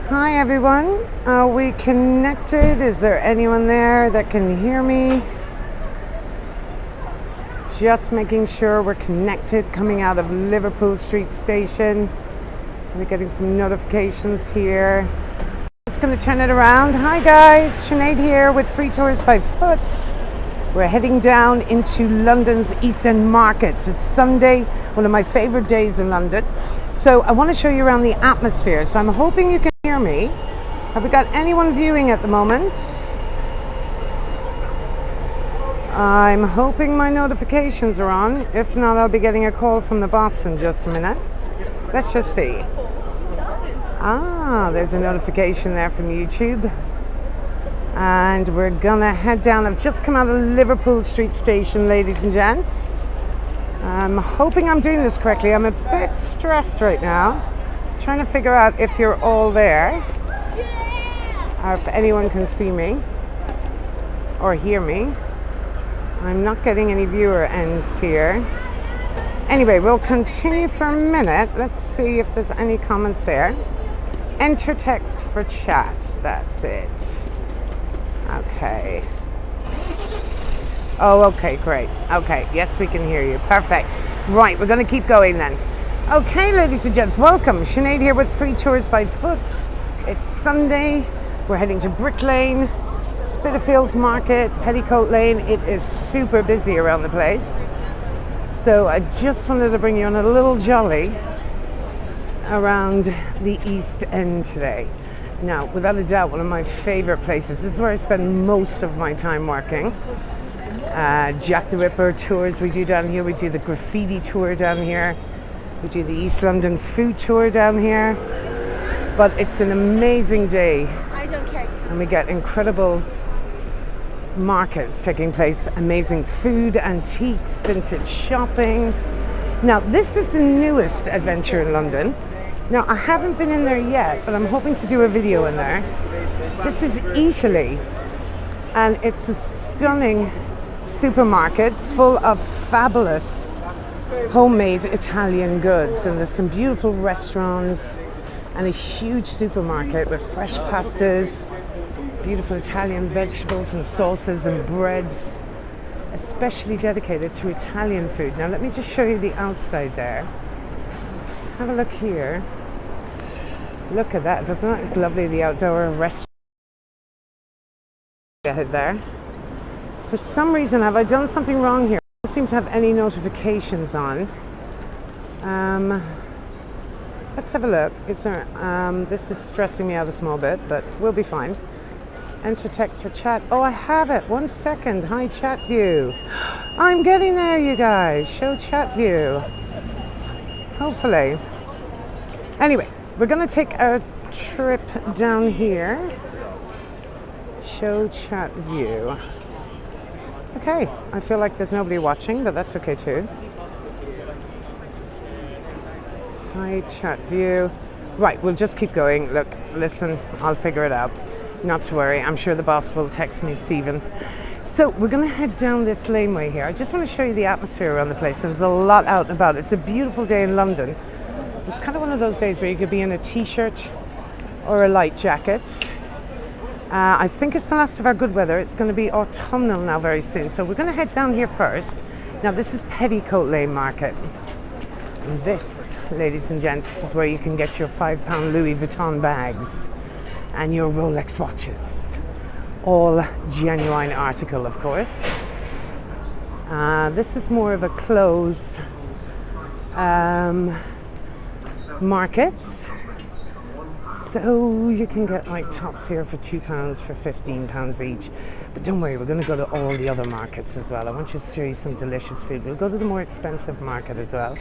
Hi everyone, are we connected? Is there anyone there that can hear me? Just making sure we're connected coming out of Liverpool Street Station. We're getting some notifications here. Just going to turn it around. Hi guys, Sinead here with Free Tours by Foot. We're heading down into London's East End markets. It's Sunday, one of my favorite days in London. So I want to show you around the atmosphere. So I'm hoping you can hear me. Have we got anyone viewing at the moment? I'm hoping my notifications are on. If not, I'll be getting a call from the boss in just a minute. Let's just see. There's a notification there from YouTube. And we're gonna head down. I've just come out of Liverpool Street Station, ladies and gents. I'm hoping I'm doing this correctly. I'm a bit stressed right now, trying to figure out if you're all there, or if anyone can see me or hear me. I'm not getting any viewer ends here. Anyway, we'll continue for a minute. Let's see if there's any comments there. Enter text for chat. That's it. Okay. Oh, okay, great. Okay, yes, we can hear you. Perfect. Right, we're going to keep going then. Okay, ladies and gents, welcome. Sinead here with Free Tours by Foot. It's Sunday. We're heading to Brick Lane, Spitalfields Market, Petticoat Lane. It is super busy around the place. So I just wanted to bring you on a little jolly around the East End today. Now, without a doubt, one of my favorite places. This is where I spend most of my time working. Jack the Ripper tours we do down here. We do the graffiti tour down here. We do the East London food tour down here. But it's an amazing day. I don't care. And we get incredible markets taking place. Amazing food, antiques, vintage shopping. Now, this is the newest adventure in London. Now, I haven't been in there yet, but I'm hoping to do a video in there. This is Italy, and it's a stunning supermarket full of fabulous homemade Italian goods. And there's some beautiful restaurants and a huge supermarket with fresh pastas, beautiful Italian vegetables and sauces and breads, especially dedicated to Italian food. Now, let me just show you the outside there. Have a look here. Look at that. Doesn't it look lovely? The outdoor restaurant there. For some reason, have I done something wrong here? I don't seem to have any notifications on. Let's have a look. Is there? This is stressing me out a small bit, but we'll be fine. Enter text for chat. Oh, I have it. 1 second. Hi, chat view. I'm getting there, you guys. Show chat view. Hopefully. Anyway, we're going to take a trip down here. Show chat view. Okay, I feel like there's nobody watching, but that's okay too. Hi, chat view. Right, we'll just keep going. Look, listen, I'll figure it out. Not to worry, I'm sure the boss will text me, Stephen. So we're going to head down this laneway here. I just want to show you the atmosphere around the place. There's a lot out and about. It's a beautiful day in London. It's kind of one of those days where you could be in a t-shirt or a light jacket. I think it's the last of our good weather. It's going to be autumnal now very soon. So we're going to head down here first. Now, this is Petticoat Lane Market. And this, ladies and gents, is where you can get your £5 Louis Vuitton bags and your Rolex watches. All genuine article, of course. This is more of a clothes market. So you can get like tops here for £2, for £15 each. But don't worry, we're going to go to all the other markets as well. I want you to show you some delicious food. We'll go to the more expensive market as well.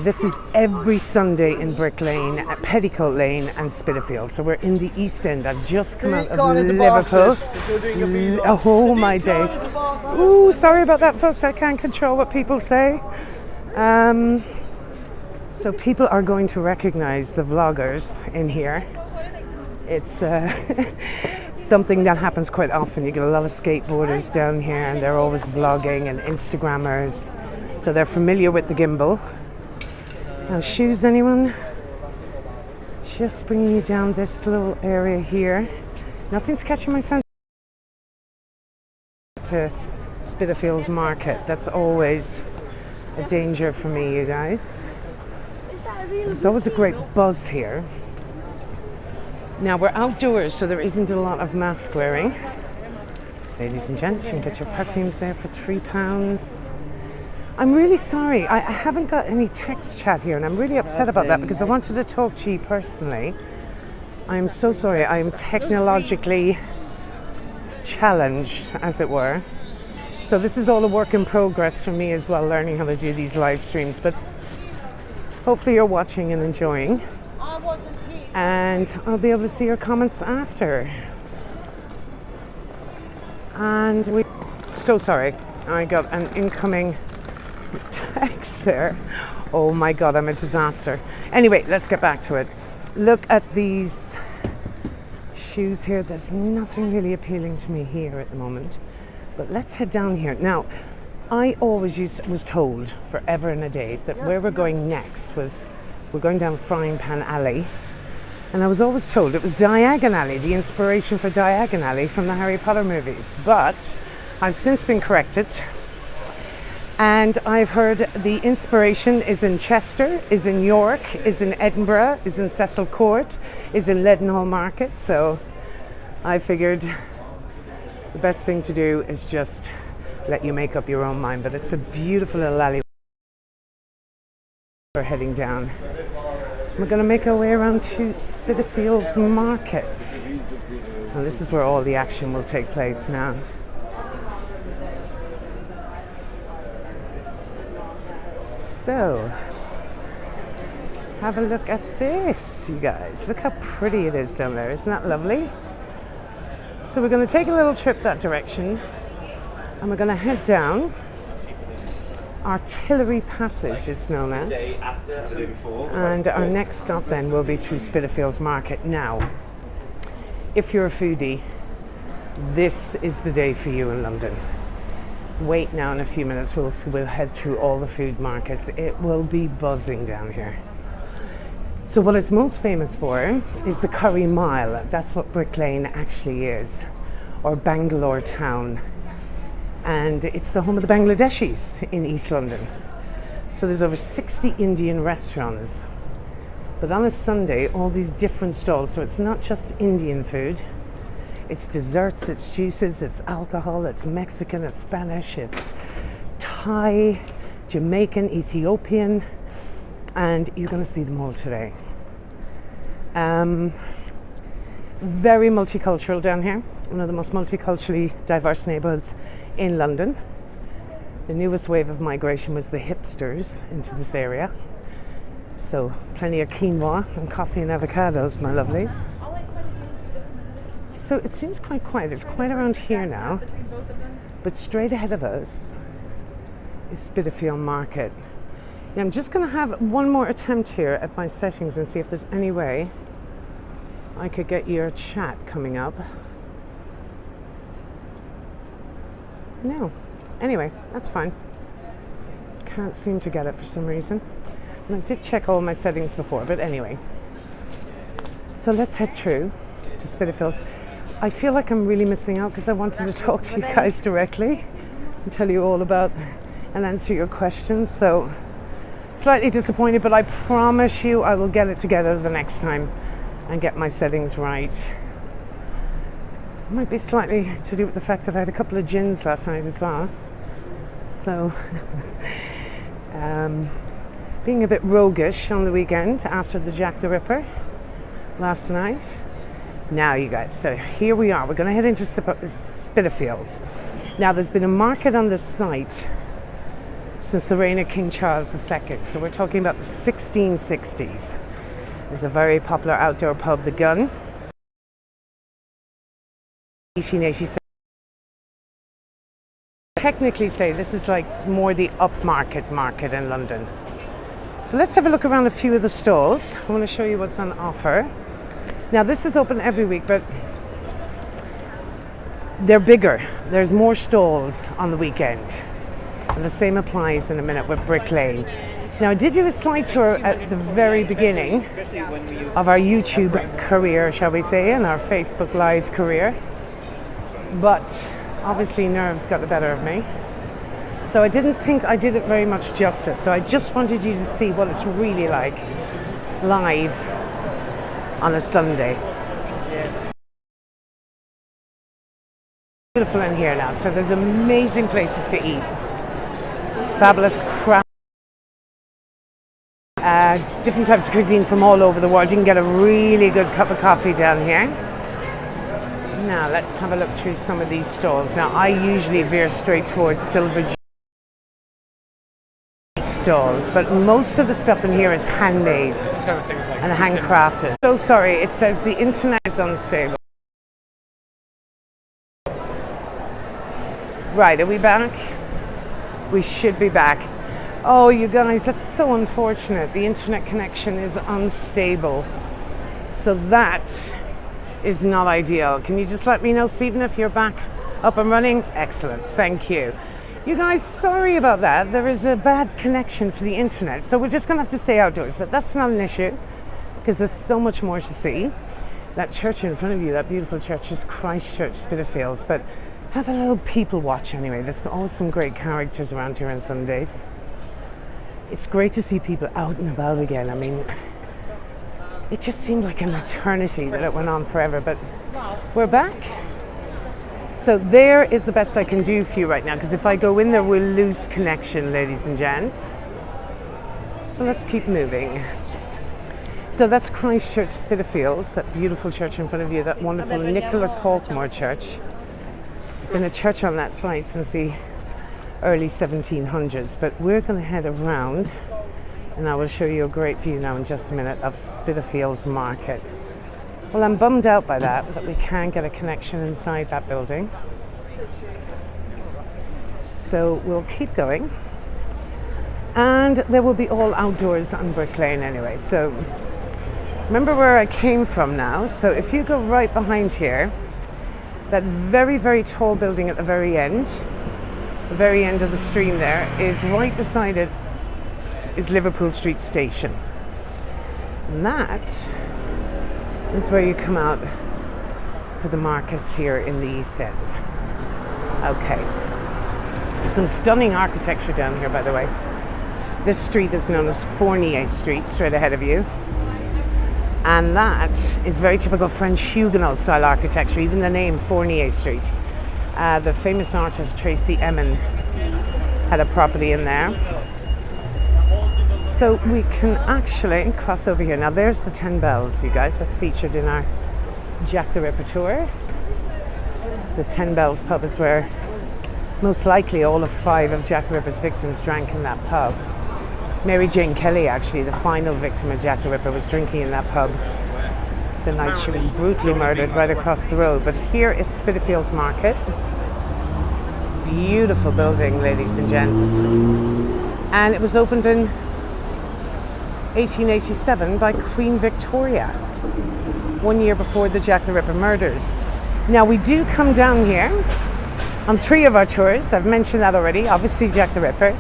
This is every Sunday in Brick Lane, at Petticoat Lane and Spitalfields. So we're in the East End. I've just come out of Liverpool. Oh my day. Ooh, sorry about that, folks. I can't control what people say. So people are going to recognize the vloggers in here. It's something that happens quite often. You get a lot of skateboarders down here and they're always vlogging, and Instagrammers. So they're familiar with the gimbal. Now, shoes, anyone? just bringing you down this little area here. Nothing's catching my fancy. To Spitalfields Market. That's always a danger for me, you guys. There's always a great buzz here. Now we're outdoors, so there isn't a lot of mask wearing. Ladies and gents, you can get your perfumes there for £3. I'm really sorry, I haven't got any text chat here, and I'm really upset about that because I wanted to talk to you personally. I'm so sorry, I am technologically challenged, as it were. So this is all a work in progress for me as well, learning how to do these live streams, but hopefully you're watching and enjoying. And I'll be able to see your comments after. And so sorry, I got an incoming text there. Oh my God, I'm a disaster. Anyway, let's get back to it. Look at these shoes here. There's nothing really appealing to me here at the moment, but let's head down here. Now, I always was told forever and a day that where we're going next was, we're going down Frying Pan Alley, and I was always told it was Diagon Alley, the inspiration for Diagon Alley from the Harry Potter movies, but I've since been corrected, and I've heard the inspiration is in Chester, is in York, is in Edinburgh, is in Cecil Court, is in Leadenhall Market. So I figured the best thing to do is just let you make up your own mind. But it's a beautiful little alley we're heading down. We're going to make our way around to Spitalfields Market. And this is where all the action will take place now. So, have a look at this, you guys. Look how pretty it is down there. Isn't that lovely? So we're going to take a little trip that direction, and we're going to head down Artillery Passage, it's known as. And our next stop then will be through Spitalfields Market. Now, if you're a foodie, this is the day for you in London. Wait now, in a few minutes we'll head through all the food markets. It will be buzzing down here. So what it's most famous for is the Curry Mile. That's what Brick Lane actually is, or Bangalore town. And it's the home of the Bangladeshis in East London. So there's over 60 Indian restaurants. But on a Sunday, all these different stalls, so it's not just Indian food. It's desserts, it's juices, it's alcohol, it's Mexican, it's Spanish, it's Thai, Jamaican, Ethiopian, and you're going to see them all today. Very multicultural down here, one of the most multiculturally diverse neighbourhoods in London. The newest wave of migration was the hipsters into this area. So plenty of quinoa and coffee and avocados, my lovelies. So it seems quite quiet. It's quite around here now, but straight ahead of us is Spitalfields Market. Now I'm just going to have one more attempt here at my settings and see if there's any way I could get your chat coming up. No. Anyway, that's fine. Can't seem to get it for some reason. And I did check all my settings before, but anyway. So let's head through to Spitalfields. I feel like I'm really missing out because I wanted to talk to you guys directly and tell you all about and answer your questions. So slightly disappointed, but I promise you I will get it together the next time and get my settings right. It might be slightly to do with the fact that I had a couple of gins last night as well. So being a bit roguish on the weekend after the Jack the Ripper last night. Now you guys, so here we are. We're going to head into Spitalfields. Now there's been a market on this site since the reign of King Charles II. So we're talking about the 1660s. There's a very popular outdoor pub, The Gun. 1887. Technically say this is like more the upmarket market in London. So let's have a look around a few of the stalls. I want to show you what's on offer. Now this is open every week, but they're bigger. There's more stalls on the weekend. And the same applies in a minute with Brick Lane. Now, I did do a slide tour at the very beginning of our YouTube career, shall we say, and our Facebook Live career. But obviously nerves got the better of me. So I didn't think I did it very much justice. So I just wanted you to see what it's really like live on a Sunday. Beautiful in here now. So there's amazing places to eat. Fabulous craft. Different types of cuisine from all over the world. You can get a really good cup of coffee down here. Now let's have a look through some of these stalls. Now I usually veer straight towards silver stalls, but most of the stuff in here is handmade and handcrafted. So sorry, it says the internet is unstable. Right, are we back? We should be back. Oh, you guys, that's so unfortunate. The internet connection is unstable. So that is not ideal. Can you just let me know, Stephen, if you're back up and running? Excellent, thank you. You guys, sorry about that. There is a bad connection for the internet, so we're just gonna have to stay outdoors, but that's not an issue because there's so much more to see. That church in front of you, that beautiful church, is Christ Church, Spitalfields, but have a little people watch anyway. There's always some great characters around here on Sundays. It's great to see people out and about again. I mean, it just seemed like an eternity that it went on forever, but we're back. So there is the best I can do for you right now, because if I go in there, we'll lose connection, ladies and gents. So let's keep moving. So that's Christ Church, Spitalfields, that beautiful church in front of you, that wonderful Nicholas Hawkmore church. It's been a church on that site since the early 1700s, but we're going to head around and I will show you a great view now in just a minute of Spitalfields Market. Well, I'm bummed out by that we can't get a connection inside that building. So we'll keep going. And there will be all outdoors on Brick Lane anyway. So remember where I came from now. So if you go right behind here, that very, very tall building at the very end of the stream there, is right beside it is Liverpool Street Station. And that is where you come out for the markets here in the East End. Okay. There's some stunning architecture down here, by the way. This street is known as Fournier Street, straight ahead of you. And that is very typical French Huguenot style architecture, even the name Fournier Street. The famous artist Tracy Emin had a property in there. So we can actually cross over here. Now there's the 10 Bells, you guys. That's featured in our Jack the Ripper tour. So the 10 Bells pub is where most likely all of 5 of Jack the Ripper's victims drank in that pub. Mary Jane Kelly, actually, the final victim of Jack the Ripper, was drinking in that pub the night she was brutally murdered right across the road. But here is Spitalfields Market. Beautiful building, ladies and gents. And it was opened in 1887 by Queen Victoria, 1 year before the Jack the Ripper murders. Now we do come down here on 3 of our tours. I've mentioned that already. Obviously Jack the Ripper,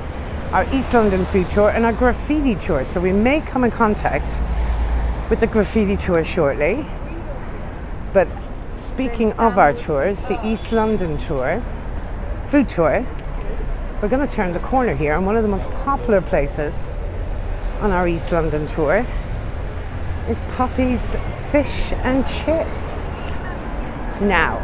our East London food tour, and our graffiti tour. So we may come in contact with the graffiti tour shortly. But speaking of our tours, the East London tour, food tour, we're going to turn the corner here, and one of the most popular places on our East London tour is Poppy's Fish and Chips. Now,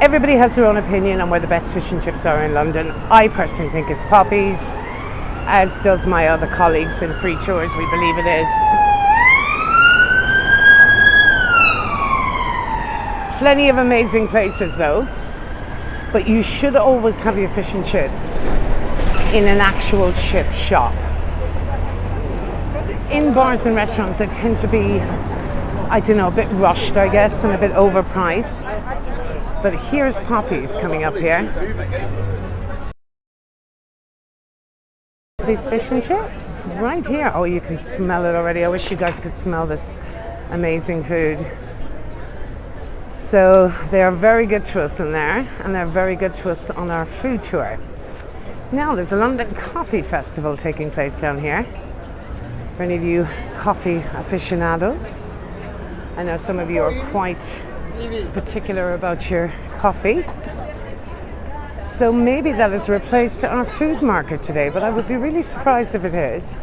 everybody has their own opinion on where the best fish and chips are in London. I personally think it's Poppy's, as does my other colleagues in free tours. We believe it is. Plenty of amazing places though, but you should always have your fish and chips in an actual chip shop. In bars and restaurants, they tend to be, I don't know, a bit rushed, I guess, and a bit overpriced. But here's Poppy's coming up here. These fish and chips right here. Oh, you can smell it already. I wish you guys could smell this amazing food. So they are very good to us in there, and they're very good to us on our food tour. Now there's a London Coffee Festival taking place down here. For any of you coffee aficionados, I know some of you are quite particular about your coffee. So maybe that has replaced our food market today, but I would be really surprised if it is.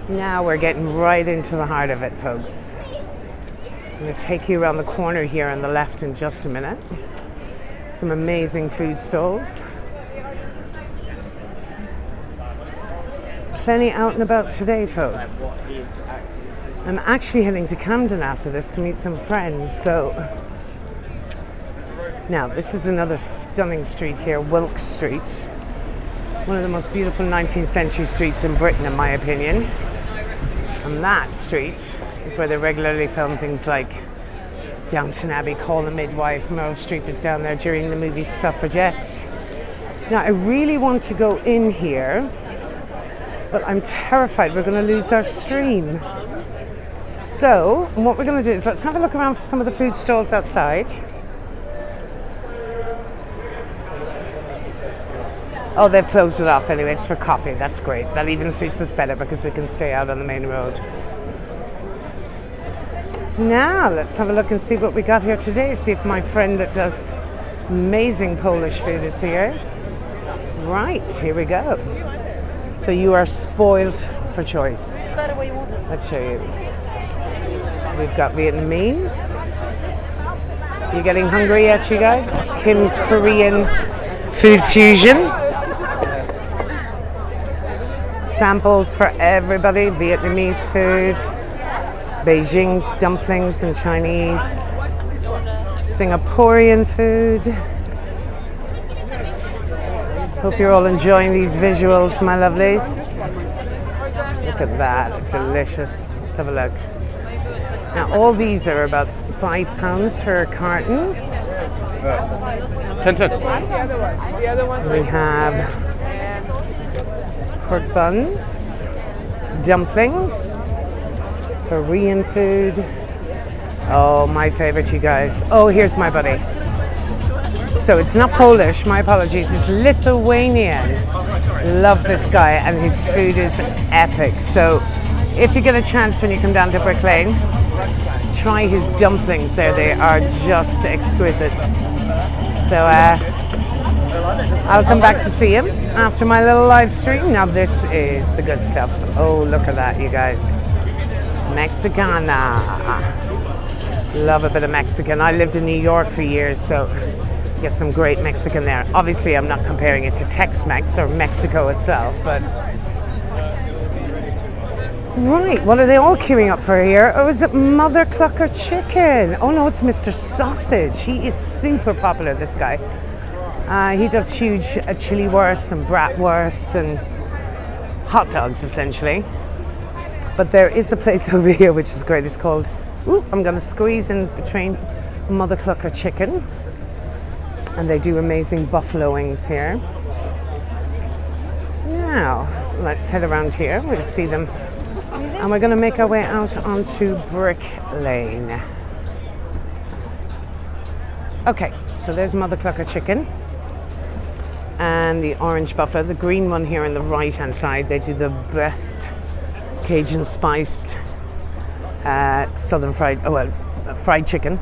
Now we're getting right into the heart of it, folks. I'm going to take you around the corner here on the left in just a minute. Some amazing food stalls. Plenty out and about today, folks. I'm actually heading to Camden after this to meet some friends, so... Now, this is another stunning street here, Wilkes Street. One of the most beautiful 19th century streets in Britain, in my opinion. And that street is where they regularly film things like Downton Abbey, Call the Midwife. Meryl Streep is down there during the movie Suffragette. Now, I really want to go in here, but I'm terrified we're going to lose our stream. So, what we're going to do is let's have a look around for some of the food stalls outside. Oh, they've closed it off anyway. It's for coffee. That's great. That even suits us better because we can stay out on the main road. Now, let's have a look and see what we got here today. See if my friend that does amazing Polish food is here. Right, here we go. So you are spoiled for choice. Let's show you. We've got Vietnamese. You getting hungry yet, you guys? Kim's Korean food fusion. Samples for everybody. Vietnamese food, Beijing dumplings and Chinese, Singaporean food. Hope you're all enjoying these visuals, my lovelies. Look at that, delicious. Let's have a look. Now all these are about £5 for a carton. 10. We have pork buns, dumplings, Korean food. Oh, my favorite, you guys. Oh, here's my buddy. So it's not Polish, my apologies, it's Lithuanian. Love this guy, and his food is epic. So if you get a chance when you come down to Brick Lane, try his dumplings there. They are just exquisite. So I'll come back to see him after my little live stream. Now this is the good stuff. Oh, look at that, you guys. Mexicana. Love a bit of Mexican. I lived in New York for years, so get some great Mexican there. Obviously, I'm not comparing it to Tex-Mex or Mexico itself, but... Right, what are they all queuing up for here? Oh, is it Mother Clucker Chicken? Oh no, it's Mr. Sausage. He is super popular, this guy. He does huge chili wursts and bratwursts and hot dogs, essentially. But there is a place over here which is great. It's called, I'm going to squeeze in between Mother Clucker Chicken. And they do amazing buffalo wings here. Now, let's head around here. We'll see them. And we're going to make our way out onto Brick Lane. Okay, so there's Mother Clucker Chicken. And the orange buffalo, the green one here on the right hand side. They do the best Cajun spiced southern fried chicken.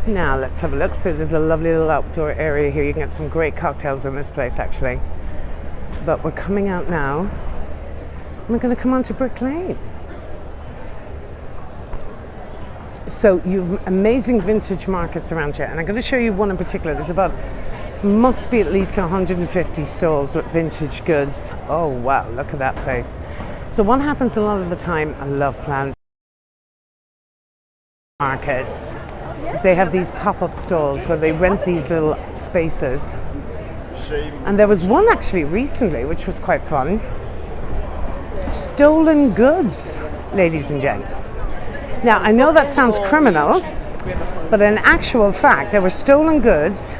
Now let's have a look. So there's a lovely little outdoor area here. You can get some great cocktails in this place actually. But we're coming out now. We're going to come on to Brick Lane. So you've amazing vintage markets around here, and I'm going to show you one in particular. There's must be at least 150 stalls with vintage goods. Oh wow, look at that place. So what happens a lot of the time, I love plans markets, is they have these pop-up stalls where they rent these little spaces. And there was one actually recently which was quite fun. Stolen goods, ladies and gents. Now, I know that sounds criminal, but in actual fact, there were stolen goods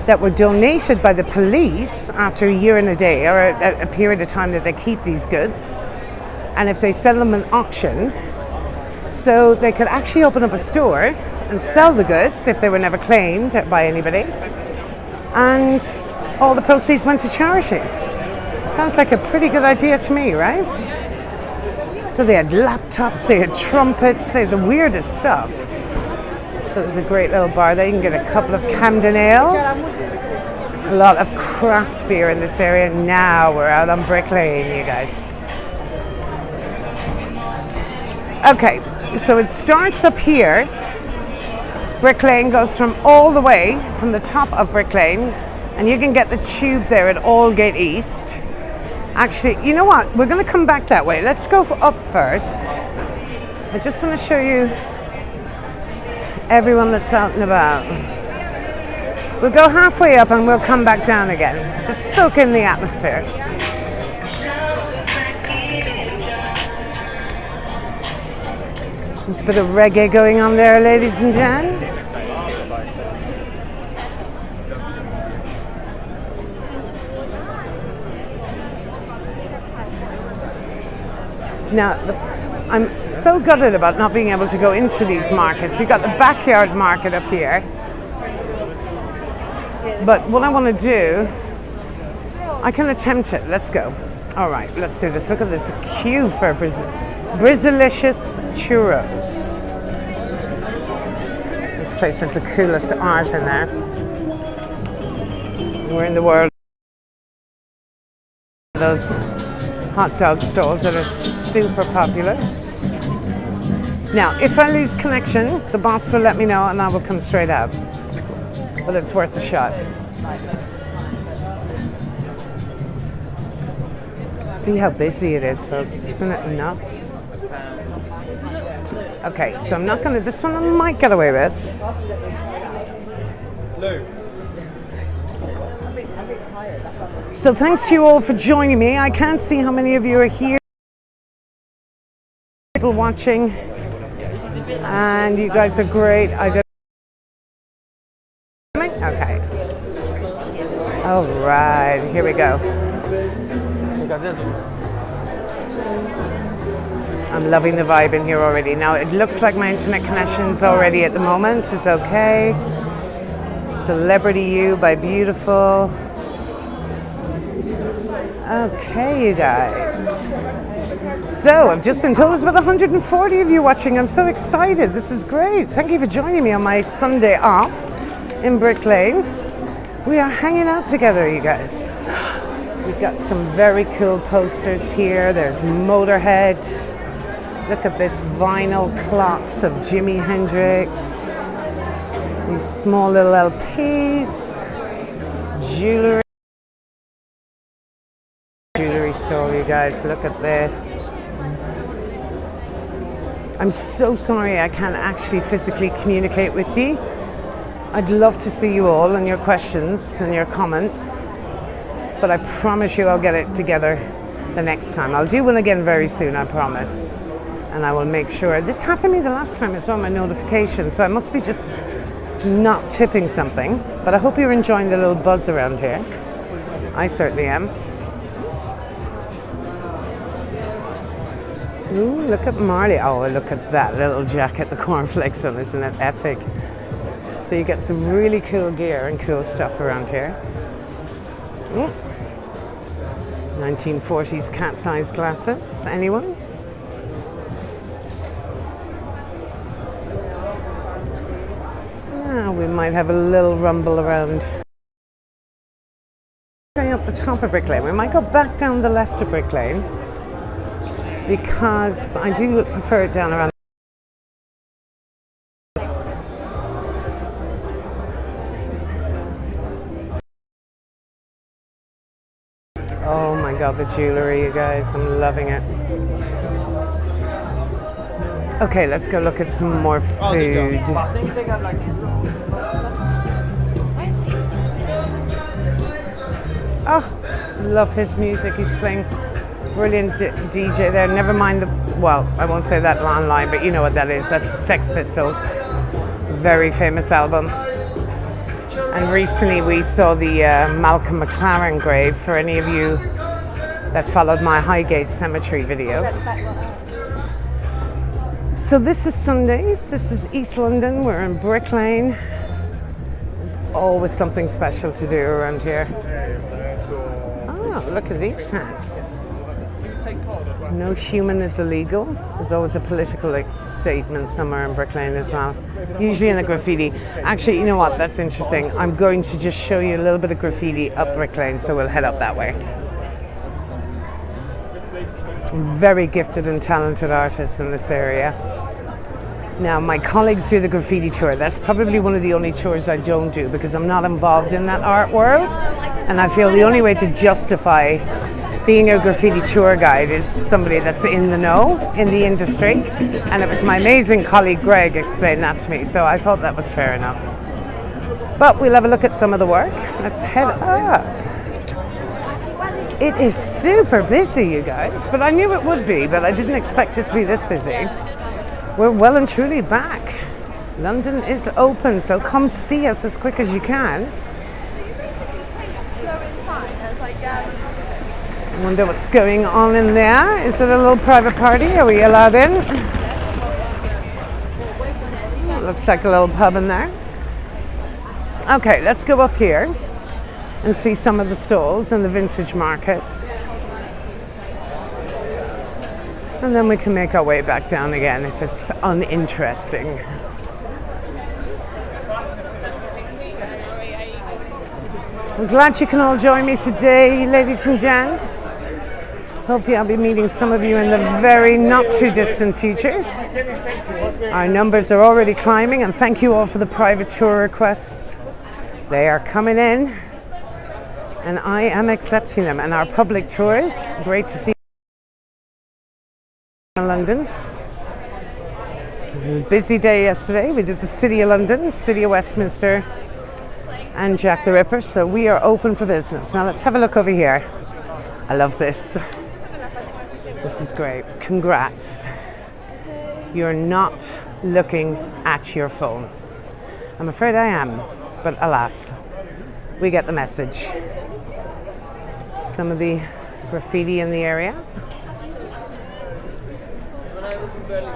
that were donated by the police after a year and a day, or a period of time that they keep these goods. And if they sell them at auction, so they could actually open up a store and sell the goods if they were never claimed by anybody. and all the proceeds went to charity. Sounds like a pretty good idea to me, right? So they had laptops, they had trumpets, they had the weirdest stuff. So there's a great little bar there. You can get a couple of Camden Ales. A lot of craft beer in this area. Now we're out on Brick Lane, you guys. Okay, so it starts up here. Brick Lane goes from all the way from the top of Brick Lane, and you can get the tube there at Aldgate East. Actually, you know what? We're going to come back that way. Let's go up first. I just want to show you everyone that's out and about. We'll go halfway up and we'll come back down again. Just soak in the atmosphere. There's a bit of reggae going on there, ladies and gents. Now, I'm so gutted about not being able to go into these markets. You've got the backyard market up here. But what I want to do, I can attempt it. Let's go. All right, let's do this. Look at this queue for Brazilicious churros. This place has the coolest art in there. We're in the world of those hot dog stalls that are super popular. Now, if I lose connection, the boss will let me know and I will come straight out. But it's worth a shot. See how busy it is, folks. Isn't it nuts? Okay, so I'm not going to, this one I might get away with. So thanks to you all for joining me. I can't see how many of you are here. People watching. And you guys are great. I don't. Okay. All right, here we go. I'm loving the vibe in here already. Now it looks like my internet connection's already at the moment is okay. Celebrity You by Beautiful. Okay, you guys. So I've just been told there's about 140 of you watching. I'm so excited. This is great. Thank you for joining me on my Sunday off in Brick Lane. We are hanging out together, you guys. We've got some very cool posters here. There's Motorhead. Look at this vinyl clocks of Jimi Hendrix. These small little LPs. Jewelry store, you guys. Look at this. I'm so sorry I can't actually physically communicate with you. I'd love to see you all and your questions and your comments, but I promise you I'll get it together the next time. I'll do one again very soon, I promise. And I will make sure. This happened to me the last time as well, my notification, so I must be just not tipping something. But I hope you're enjoying the little buzz around here. I certainly am. Ooh, look at Marley. Oh, look at that little jacket, the cornflakes on, isn't it epic? So you get some really cool gear and cool stuff around here. Ooh. 1940s cat-sized glasses. Anyone? Ah, we might have a little rumble around. Going up the top of Brick Lane. We might go back down the left of Brick Lane because I do prefer it down around. Oh my God, the jewelry, you guys, I'm loving it. Okay, let's go look at some more food. Oh, love his music. He's playing brilliant DJ there. Never mind the, well, I won't say that online, but you know what that is. That's Sex Pistols. Very famous album. And recently we saw the Malcolm McLaren grave, for any of you that followed my Highgate Cemetery video. So this is Sundays, this is East London, we're in Brick Lane. There's always something special to do around here. Oh, look at these hats. No human is illegal. There's always a political statement somewhere in Brick Lane as well. Usually in the graffiti. Actually, you know what? That's interesting. I'm going to just show you a little bit of graffiti up Brick Lane, so we'll head up that way. Very gifted and talented artists in this area. Now, my colleagues do the graffiti tour. That's probably one of the only tours I don't do because I'm not involved in that art world. And I feel the only way to justify being a graffiti tour guide is somebody that's in the know, in the industry. And it was my amazing colleague Greg explained that to me, so I thought that was fair enough. But we'll have a look at some of the work. Let's head up. It is super busy, you guys, but I knew it would be, but I didn't expect it to be this busy. We're well and truly back. London is open, so come see us as quick as you can. I wonder what's going on in there. Is it a little private party? Are we allowed in? Looks like a little pub in there. Okay, let's go up here and see some of the stalls and the vintage markets. And then we can make our way back down again if it's uninteresting. I'm glad you can all join me today, ladies and gents. Hopefully I'll be meeting some of you in the very not too distant future. Our numbers are already climbing, and thank you all for the private tour requests. They are coming in, and I am accepting them. And our public tours, great to see in London. It was a busy day yesterday. We did the City of London, City of Westminster, and Jack the Ripper, so we are open for business. Now let's have a look over here. I love this. This is great. Congrats. You're not looking at your phone. I'm afraid I am, but alas, we get the message. Some of the graffiti in the area.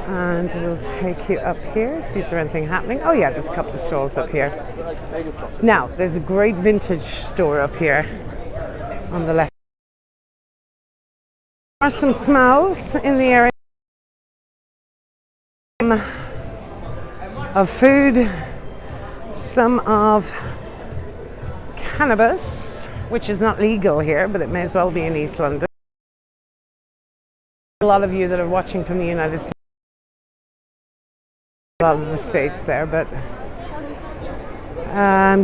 And we'll take you up here, see if there's anything happening. Oh yeah, there's a couple of stalls up here. Now, there's a great vintage store up here on the left. There are some smells in the area of food, some of cannabis, which is not legal here, but it may as well be in East London. A lot of you that are watching from the United States, a lot of the States there, but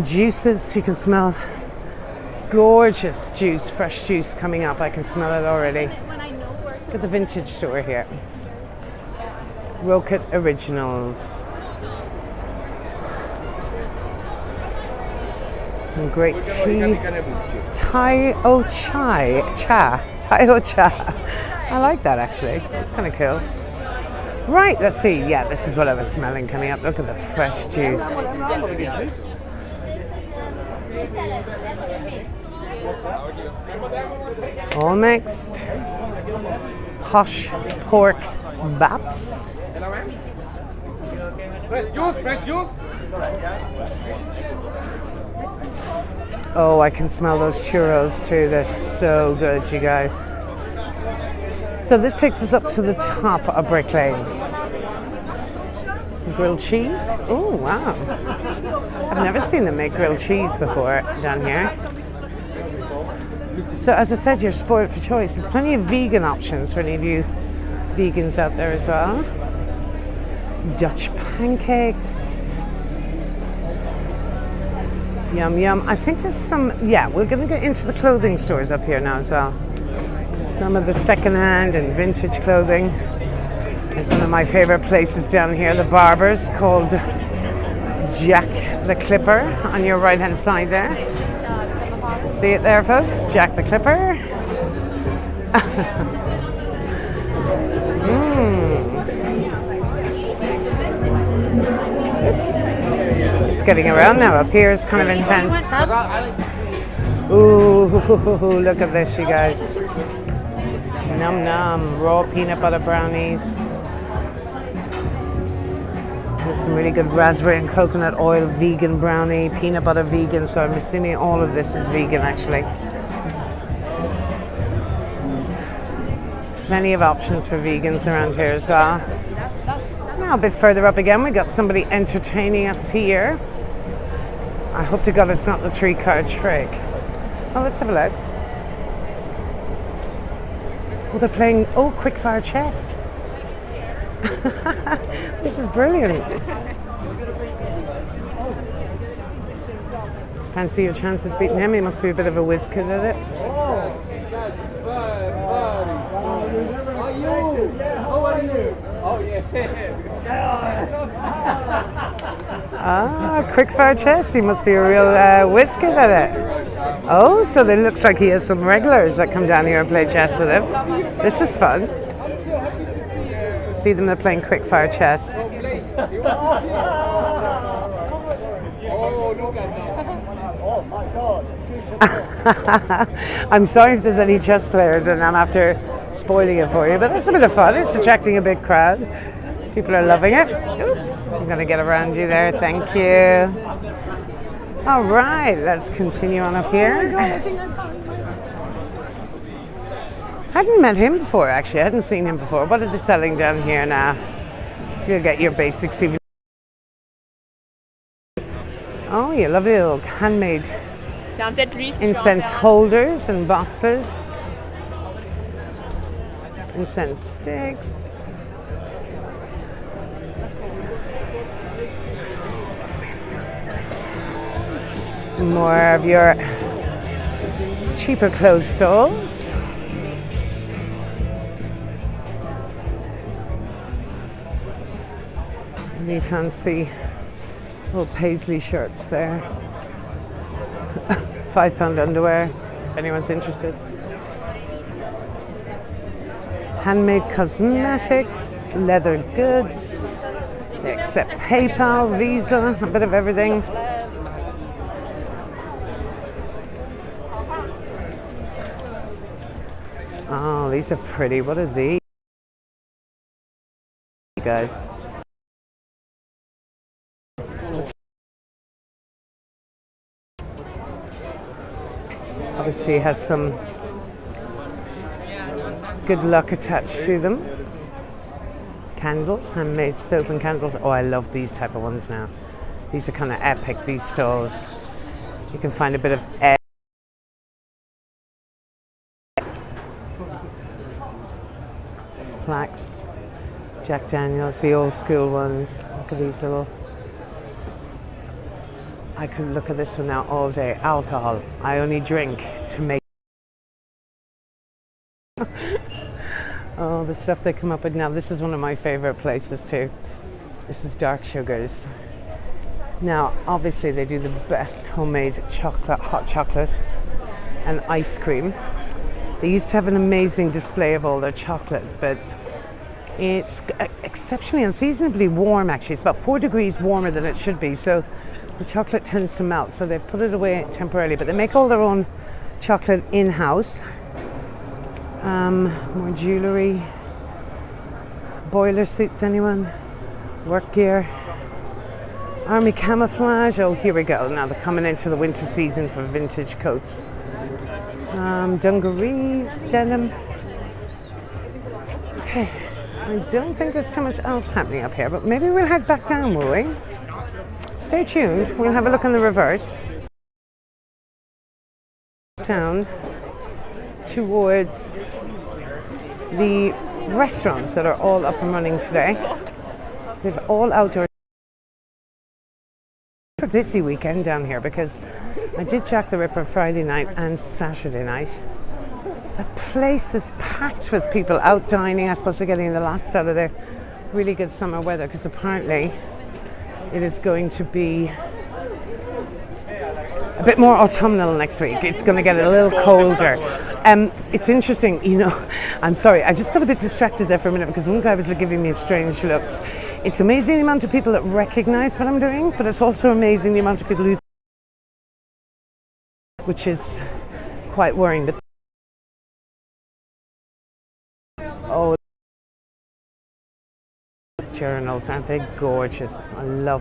juices, you can smell gorgeous juice, fresh juice coming up. I can smell it already. Look at the vintage store here. Rocket Originals. Some great tea. Thai cha. I like that actually. It's kind of cool. Right, let's see. Yeah, this is what I was smelling coming up. Look at the fresh juice. All mixed. Posh pork baps. Fresh juice. Oh, I can smell those churros too. They're so good, you guys. So this takes us up to the top of Brick Lane. Grilled cheese. Oh, wow. I've never seen them make grilled cheese before down here. So as I said, you're spoiled for choice. There's plenty of vegan options for any of you vegans out there as well. Dutch pancakes. Yum, yum. I think there's some, yeah, we're going to get into the clothing stores up here now as well. Some of the second-hand and vintage clothing. It's one of my favorite places down here, the barbers, called Jack the Clipper on your right-hand side there. See it there, folks? Jack the Clipper. Oops. It's getting around now. Up here is kind of intense. Ooh, look at this, you guys. Num num, raw peanut butter brownies. There's some really good raspberry and coconut oil vegan brownie, peanut butter vegan, so I'm assuming all of this is vegan actually. Plenty of options for vegans around here as well. Now a bit further up again, we got somebody entertaining us here. I hope to God it's not the 3-card trick. Oh, let's have a look. Oh, they're playing, quickfire chess. This is brilliant. Fancy your chances beating him? He must be a bit of a whiz kid at it. How are you? Oh, yeah. Quickfire chess. He must be a real whiz kid at it. Oh, so it looks like he has some regulars that come down here and play chess with him. This is fun. I'm so happy to see you. See them, they're playing quickfire chess. Oh, look at that. Oh, my God. I'm sorry if there's any chess players and I'm after spoiling it for you, but it's a bit of fun. It's attracting a big crowd. People are loving it. Oops, I'm going to get around you there. Thank you. All right, let's continue on up here. I hadn't met him before, actually. I hadn't seen him before. What are they selling down here now? You'll get your basics even. Oh, you lovely little handmade incense holders and boxes. Incense sticks. Some more of your cheaper clothes stalls. Really fancy little paisley shirts there. £5 underwear, if anyone's interested. Handmade cosmetics, leather goods. They accept PayPal, Visa, a bit of everything. Oh, these are pretty. What are these, guys? Obviously has some good luck attached to them. Candles, handmade soap and candles. Oh, I love these type of ones now. These are kind of epic, these stalls. You can find a bit of plaques, Jack Daniels, the old school ones. Look at these little. I could look at this one now all day. Alcohol. I only drink to make. Oh, the stuff they come up with now. This is one of my favorite places too. This is Dark Sugars. Now, obviously they do the best homemade chocolate, hot chocolate and ice cream. They used to have an amazing display of all their chocolates, but it's exceptionally unseasonably warm actually. It's about 4 degrees warmer than it should be, so the chocolate tends to melt, so they've put it away temporarily, but they make all their own chocolate in-house. More jewellery, boiler suits, anyone? Work gear, army camouflage. Oh, here we go. Now they're coming into the winter season for vintage coats. Dungarees, denim. Okay, I don't think there's too much else happening up here, but maybe we'll head back down, will we? Stay tuned, we'll have a look in the reverse. Down towards the restaurants that are all up and running today. They've all outdoor. A busy weekend down here because I did Jack the Ripper Friday night and Saturday night. The place is packed with people out dining. I suppose they're getting the last out of their really good summer weather because apparently it is going to be a bit more autumnal next week. It's going to get a little colder. It's interesting, you know, I'm sorry, I just got a bit distracted there for a minute because one guy was giving me strange looks. It's amazing the amount of people that recognize what I'm doing, but it's also amazing the amount of people who, which is quite worrying. But oh, urinals. Aren't they gorgeous? I love.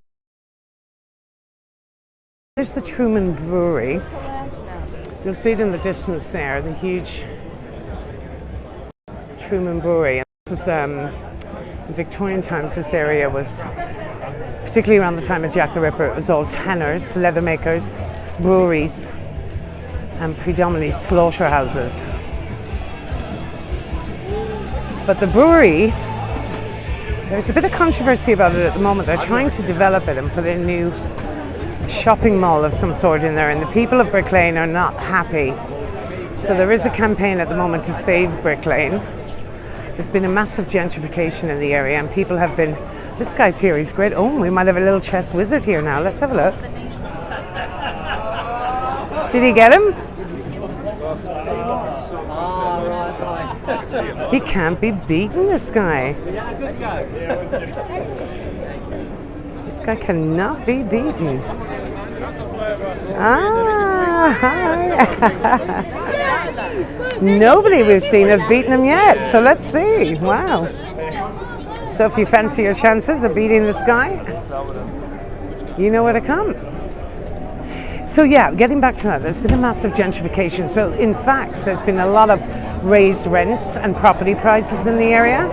There's the Truman Brewery. You'll see it in the distance there, the huge Truman Brewery. And this is, in Victorian times, this area was, particularly around the time of Jack the Ripper, it was all tanners, leather makers, breweries, and predominantly slaughterhouses. But the brewery, there's a bit of controversy about it at the moment. They're trying to develop it and put in a new shopping mall of some sort in there, and the people of Brick Lane are not happy. So there is a campaign at the moment to save Brick Lane. There's been a massive gentrification in the area, and people have been, this guy's here, he's great. Oh, we might have a little chess wizard here now. Let's have a look. Did he get him? He can't be beaten, this guy. This guy cannot be beaten. Nobody we've seen has beaten him yet, so let's see. Wow. So if you fancy your chances of beating this guy, you know where to come. So yeah, getting back to that, there's been a massive gentrification. So in fact, there's been a lot of raised rents and property prices in the area.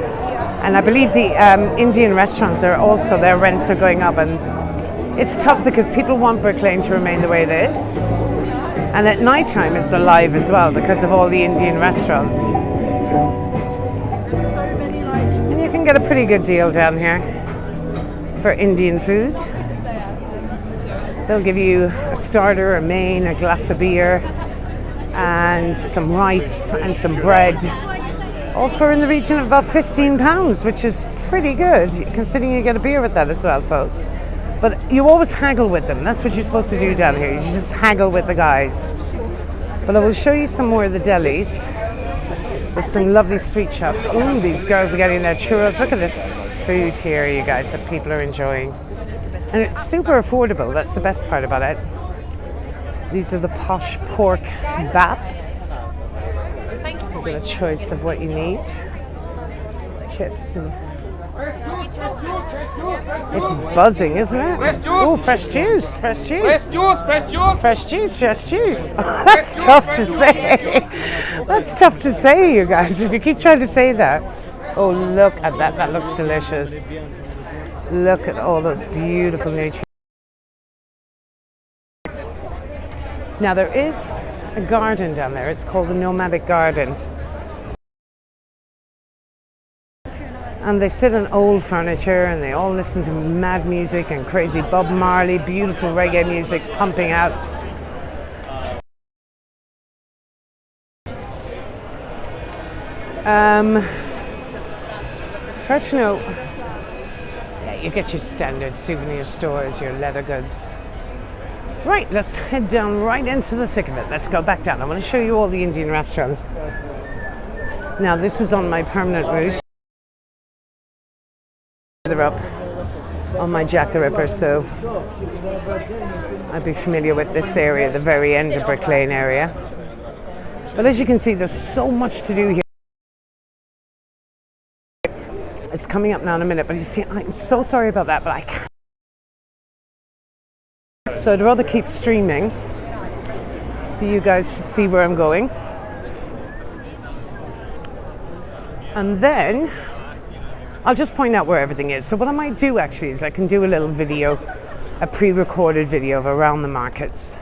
And I believe the Indian restaurants are also, their rents are going up. And it's tough because people want Brick Lane to remain the way it is. And at night time it's alive as well because of all the Indian restaurants. And you can get a pretty good deal down here for Indian food. They'll give you a starter, a main, a glass of beer, and some rice and some bread. All for in the region of about £15, which is pretty good, considering you get a beer with that as well, folks. But you always haggle with them. That's what you're supposed to do down here. You just haggle with the guys. But I will show you some more of the delis. There's some lovely sweet shops. Oh, these girls are getting their churros. Look at this food here, you guys, that people are enjoying. And it's super affordable. That's the best part about it. These are the posh pork baps. You get a choice of what you need. Chips and... It's buzzing, isn't it? Oh, fresh juice, fresh juice. Fresh juice, fresh juice. Fresh juice, fresh juice. That's tough to say. That's tough to say, you guys, if you keep trying to say that. Oh, look at that. That looks delicious. Look at all those beautiful nutrients. Now, there is a garden down there. It's called the Nomadic Garden. And they sit on old furniture and they all listen to mad music and crazy Bob Marley, beautiful reggae music pumping out. It's hard to know. Yeah, you get your standard souvenir stores, your leather goods. Right, let's head down right into the thick of it. Let's go back down. I want to show you all the Indian restaurants. Now, this is on my permanent route. Further up on my Jack the Ripper, so I'd be familiar with this area, the very end of Brick Lane area. But as you can see, there's so much to do here. It's coming up now in a minute, but you see, I'm so sorry about that, but I can't. So I'd rather keep streaming for you guys to see where I'm going. And then I'll just point out where everything is. So what I might do actually is I can do a little video, a pre-recorded video of around the markets,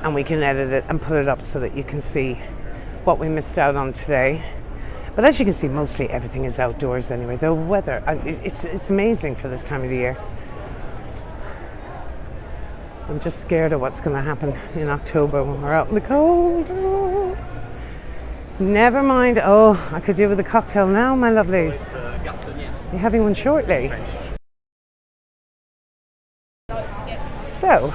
and we can edit it and put it up so that you can see what we missed out on today. But as you can see, mostly everything is outdoors anyway. The weather, it's amazing for this time of the year. I'm just scared of what's going to happen in October when we're out in the cold. Oh. Never mind. Oh, I could do with a cocktail now, my lovelies. You're having one shortly. So,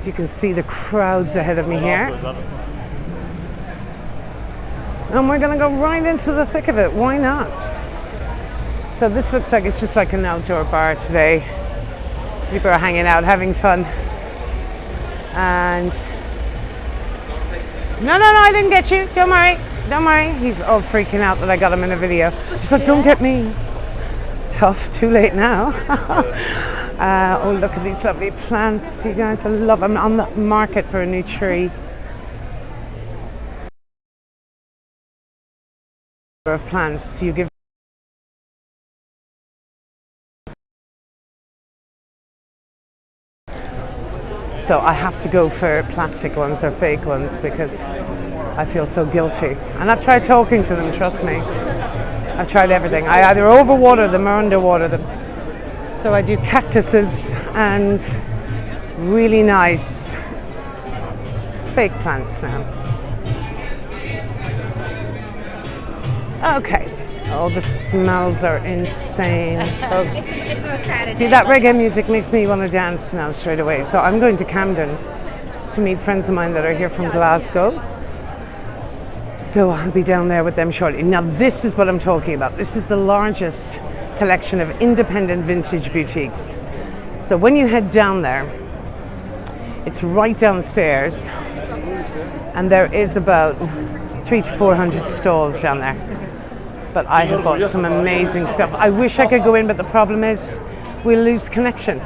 you can see the crowds ahead of me here. And we're going to go right into the thick of it. Why not? So this looks like it's just like an outdoor bar today. People are hanging out, having fun. And no, I didn't get you. Don't worry. Don't worry. He's all freaking out that I got him in a video. He's like, don't get me. tough. Too late now. Oh, look at these lovely plants, you guys. I love them. I'm on the market for a new tree. Of plants you give. So I have to go for plastic ones or fake ones because I feel so guilty. And I've tried talking to them, trust me. I've tried everything. I either overwater them or underwater them. So I do cactuses and really nice fake plants now. Okay. Oh, the smells are insane, folks. See, that reggae music makes me want to dance now straight away. So I'm going to Camden to meet friends of mine that are here from Glasgow. So I'll be down there with them shortly. Now, this is what I'm talking about. This is the largest collection of independent vintage boutiques. So when you head down there, it's right downstairs, and there is about 300 to 400 stalls down there. But I have bought some amazing stuff. I wish I could go in, but the problem is we'll lose connection.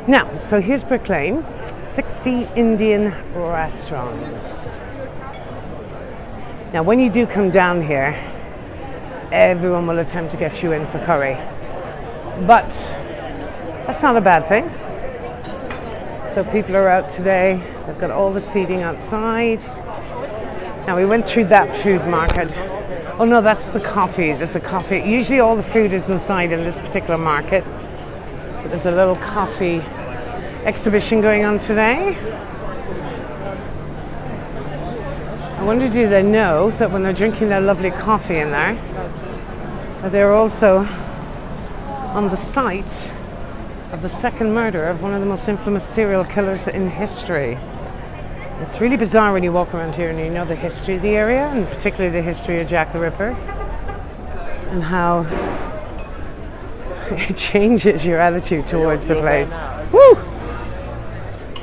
Now, so here's Brick Lane, 60 Indian restaurants. Now, when you do come down here, everyone will attempt to get you in for curry. But that's not a bad thing. So people are out today. They've got all the seating outside. Now, we went through that food market. Oh no, that's the coffee. There's a coffee. Usually all the food is inside in this particular market. But there's a little coffee exhibition going on today. I wonder, do they know that when they're drinking their lovely coffee in there, that they're also on the site of the second murder of one of the most infamous serial killers in history. It's really bizarre when you walk around here and you know the history of the area, and particularly the history of Jack the Ripper, and how it changes your attitude towards the place. Woo!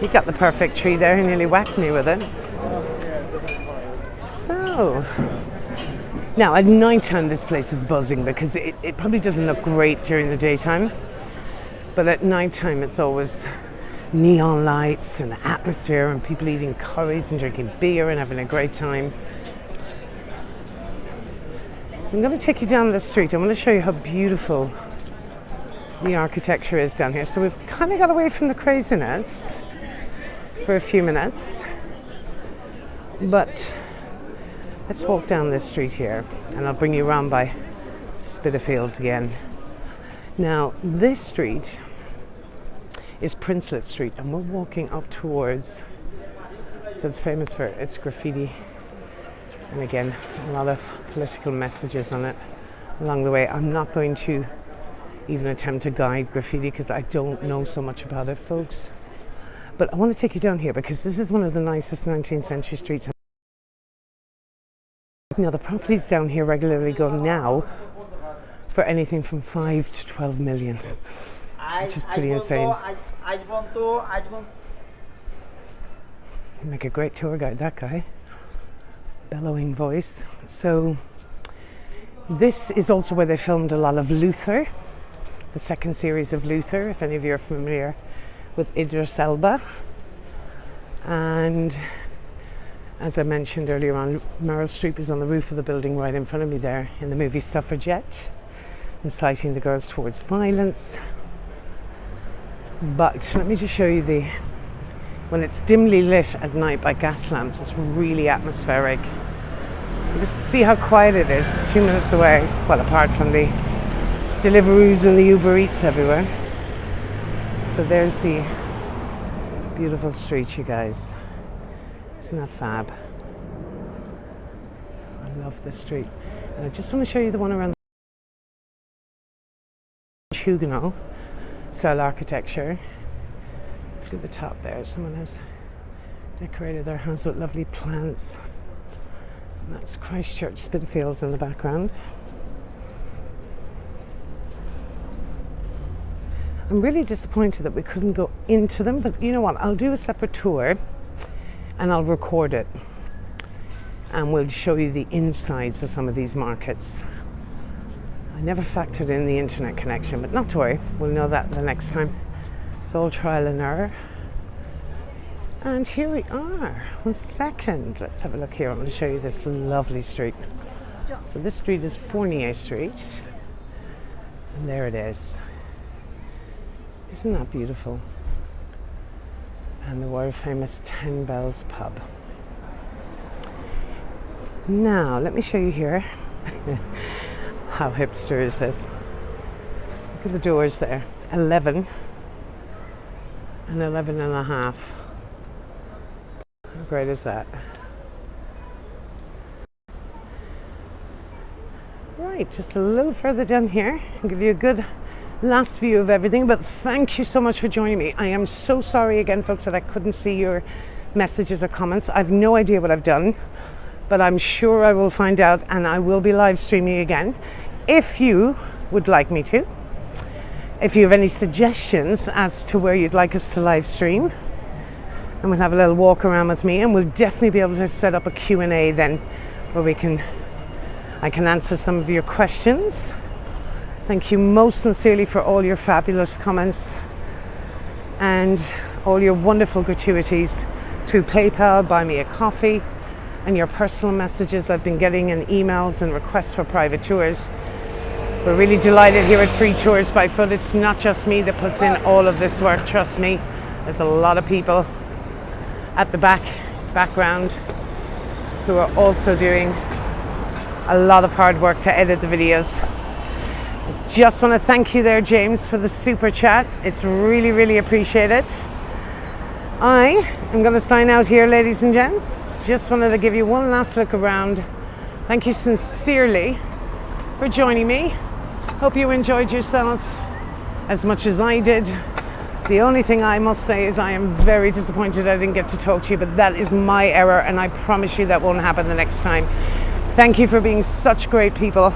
You got the perfect tree there. He nearly whacked me with it. So, now at night time this place is buzzing because it probably doesn't look great during the daytime, but at night time it's always neon lights and atmosphere and people eating curries and drinking beer and having a great time. So I'm going to take you down the street. I want to show you how beautiful the architecture is down here. So we've kind of got away from the craziness for a few minutes, but let's walk down this street here and I'll bring you around by Spitalfields again. Now, this street is Princelet Street, and we're walking up towards, so it's famous for its graffiti, and again a lot of political messages on it along the way. I'm not going to even attempt to guide graffiti because I don't know so much about it, folks, but I want to take you down here because this is one of the nicest 19th century streets. Now, the properties down here regularly go now for anything from 5 to 12 million, which is pretty insane. You make a great tour guide, that guy. Bellowing voice. So this is also where they filmed a lot of Luther, the second series of Luther, if any of you are familiar with Idris Elba. And as I mentioned earlier on, Meryl Streep is on the roof of the building right in front of me there in the movie Suffragette, inciting the girls towards violence. But let me just show you when it's dimly lit at night by gas lamps, it's really atmospheric. Just see how quiet it is 2 minutes away, well, apart from the Deliveroos and the Uber Eats everywhere. So there's the beautiful street, you guys. Isn't that fab? I love this street. And I just want to show you the one around the Huguenot style architecture. To the top there, someone has decorated their house with lovely plants. And that's Christchurch Spitalfields in the background. I'm really disappointed that we couldn't go into them, but you know what, I'll do a separate tour and I'll record it and we'll show you the insides of some of these markets. I never factored in the internet connection, but not to worry, we'll know that the next time. It's all trial and error. And here we are. 1 second. Let's have a look here. I'm going to show you this lovely street. So this street is Fournier Street. And there it is. Isn't that beautiful? And the world famous 10 Bells pub. Now, let me show you here. How hipster is this? Look at the doors there. 11 and 11 and a half. How great is that? Right, just a little further down here. I'll give you a good last view of everything, but thank you so much for joining me. I am so sorry again, folks, that I couldn't see your messages or comments. I've no idea what I've done, but I'm sure I will find out, and I will be live streaming again if you would like me to. If you have any suggestions as to where you'd like us to live stream, and we'll have a little walk around with me, and we'll definitely be able to set up a Q&A then where I can answer some of your questions. Thank you most sincerely for all your fabulous comments and all your wonderful gratuities through PayPal, Buy Me a Coffee, and your personal messages I've been getting, and emails and requests for private tours. We're really delighted here at Free Tours by Foot. It's not just me that puts in all of this work, trust me. There's a lot of people at the background who are also doing a lot of hard work to edit the videos. Just want to thank you there, James, for the super chat. It's really, really appreciated. I am going to sign out here, ladies and gents. Just wanted to give you one last look around. Thank you sincerely for joining me. Hope you enjoyed yourself as much as I did. The only thing I must say is I am very disappointed I didn't get to talk to you, but that is my error, and I promise you that won't happen the next time. Thank you for being such great people.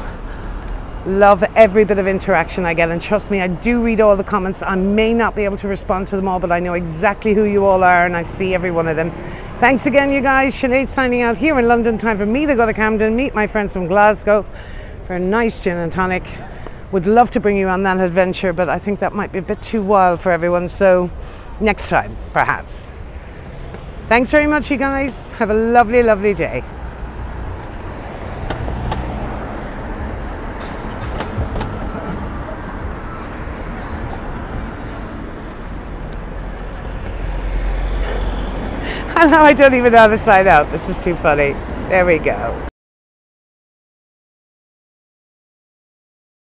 Love every bit of interaction I get, and trust me, I do read all the comments. I may not be able to respond to them all, but I know exactly who you all are, and I see every one of them. Thanks again, you guys. Sinead signing out here in London. Time for me to go to Camden, meet my friends from Glasgow for a nice gin and tonic. Would love to bring you on that adventure, but I think that might be a bit too wild for everyone, so next time, perhaps. Thanks very much, you guys. Have a lovely, lovely day. And now I don't even know how to slide out. This is too funny. There we go.